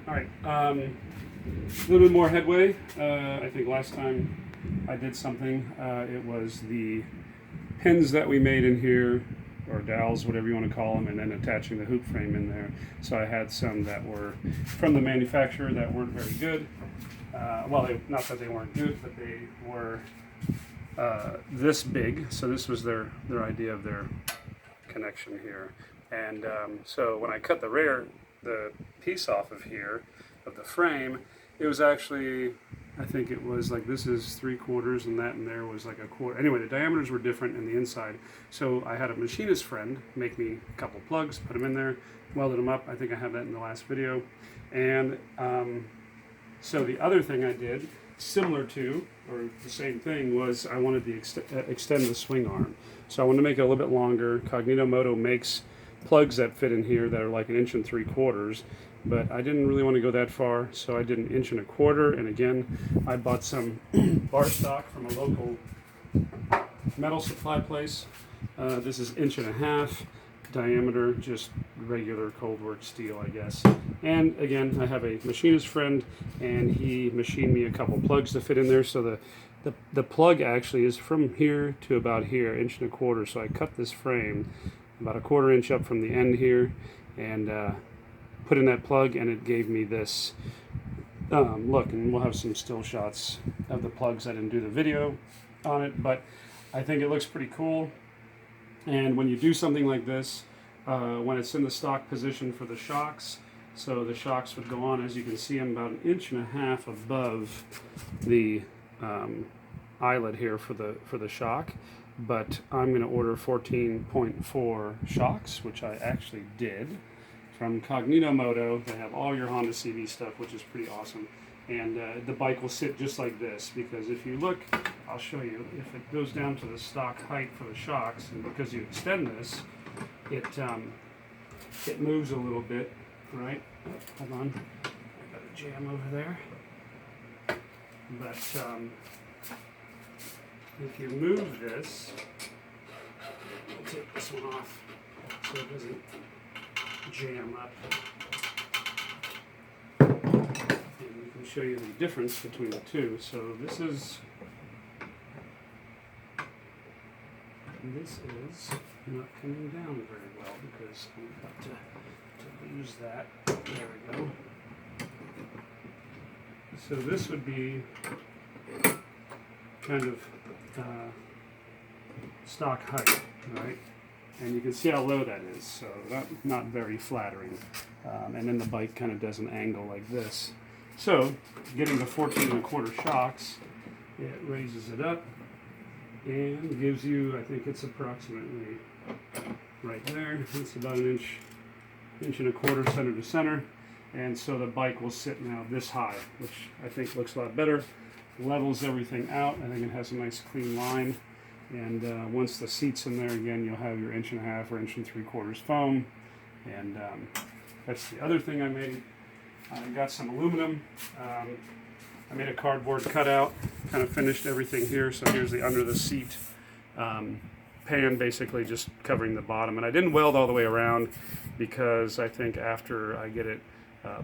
All right, a little bit more headway. I think last time I did something, it was the pins that we made in here, or dowels, whatever you want to call them, and then attaching the hoop frame in there. So I had some that were from the manufacturer that weren't very good. Not that they weren't good, but they were this big. So this was their idea of their connection here. And so when I cut the piece off of here, of the frame, it was actually, I think it was like, this is 3/4 and that in there was like 1/4. Anyway, the diameters were different in the inside. So I had a machinist friend make me a couple plugs, put them in there, welded them up. I think I have that in the last video. And so the other thing I did, similar to, or the same thing, was I wanted to extend the swing arm. So I wanted to make it a little bit longer. Cognito makes plugs that fit in here that are like 1 3/4 inches, but I didn't really want to go that far, so I did 1 1/4 inches. And again, I bought some bar stock from a local metal supply place. This is 1.5 inches diameter, just regular cold work steel, I guess. And again, I have a machinist friend, and he machined me a couple plugs to fit in there. So the plug actually is from here to about here, 1 1/4 inches. So I cut this frame about 1/4 inch up from the end here, and put in that plug, and it gave me this look. And we'll have some still shots of the plugs. I didn't do the video on it, but I think it looks pretty cool. And when you do something like this, when it's in the stock position for the shocks, so the shocks would go on, as you can see, I'm about 1.5 inches above the eyelet here for the shock. But I'm going to order 14.4 shocks, which I actually did, from Cognito. They have all your Honda CB stuff, which is pretty awesome. And the bike will sit just like this, because if you look, I'll show you, if it goes down to the stock height for the shocks, and because you extend this, it moves a little bit, right? Hold on, I got a jam over there. But if you move this, I'll take this one off so it doesn't jam up. And we can show you the difference between the two. So this is not coming down very well, because I'm about to lose that. There we go. So this would be kind of stock height, right? And you can see how low that is, so not very flattering. And then the bike kind of does an angle like this. So getting the 14.25 shocks, it raises it up and gives you, I think it's approximately right there. It's about 1.25 inches center to center. And so the bike will sit now this high, which I think looks a lot better. Levels everything out. I think it has a nice clean line. And once the seat's in there, again, you'll have your 1.5 or 1 3/4 foam. And that's the other thing I made. I got some aluminum. I made a cardboard cutout, kind of finished everything here. So here's the under the seat pan, basically just covering the bottom. And I didn't weld all the way around, because I think after I get it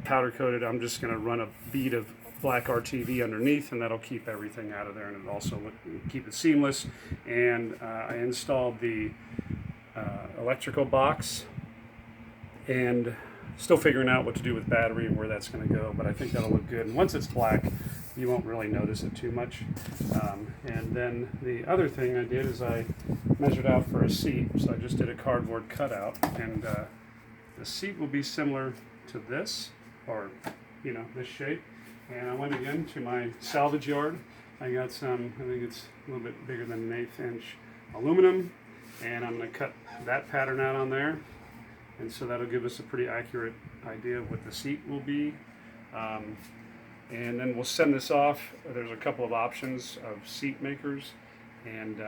powder coated, I'm just going to run a bead of black RTV underneath, and that'll keep everything out of there, and it'll also keep it seamless. And I installed the electrical box, and still figuring out what to do with battery and where that's going to go, but I think that'll look good. And once it's black, you won't really notice it too much. And then the other thing I did is I measured out for a seat, so I just did a cardboard cutout, and the seat will be similar to this, or this shape. And I went again to my salvage yard. I got some, I think it's a little bit bigger than 1/8 inch aluminum, and I'm going to cut that pattern out on there. And so that'll give us a pretty accurate idea of what the seat will be. And then we'll send this off. There's a couple of options of seat makers, and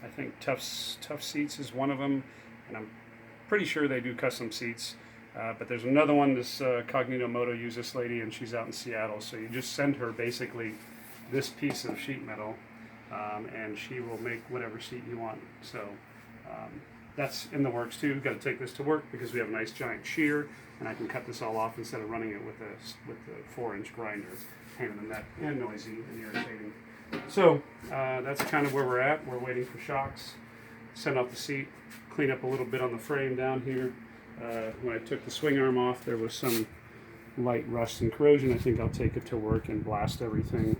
I think Tough Seats is one of them, and I'm pretty sure they do custom seats. But there's another one, this Cognito used this lady, and she's out in Seattle. So you just send her basically this piece of sheet metal, and she will make whatever seat you want. So that's in the works too. Got to take this to work because we have a nice giant shear, and I can cut this all off instead of running it with the 4-inch grinder, pain in the neck and noisy and irritating. So that's kind of where we're at. We're waiting for shocks, send off the seat, clean up a little bit on the frame down here. When I took the swing arm off, there was some light rust and corrosion. I think I'll take it to work and blast everything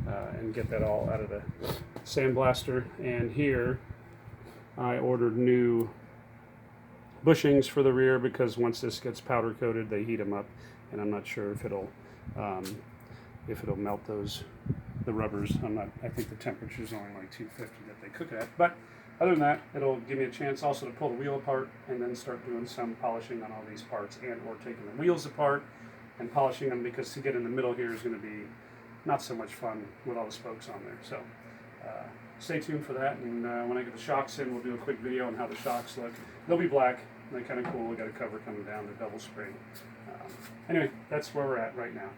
and get that all out of the sandblaster. And here I ordered new bushings for the rear because once this gets powder coated, they heat them up, and I'm not sure if it'll melt the rubbers. I think the temperature is only like 250 that they cook it at. But other than that, it'll give me a chance also to pull the wheel apart and then start doing some polishing on all these parts, and or taking the wheels apart and polishing them, because to get in the middle here is going to be not so much fun with all the spokes on there. So stay tuned for that, and when I get the shocks in, we'll do a quick video on how the shocks look. They'll be black. They're kind of cool. We got a cover coming down, the double spring. Anyway, that's where we're at right now.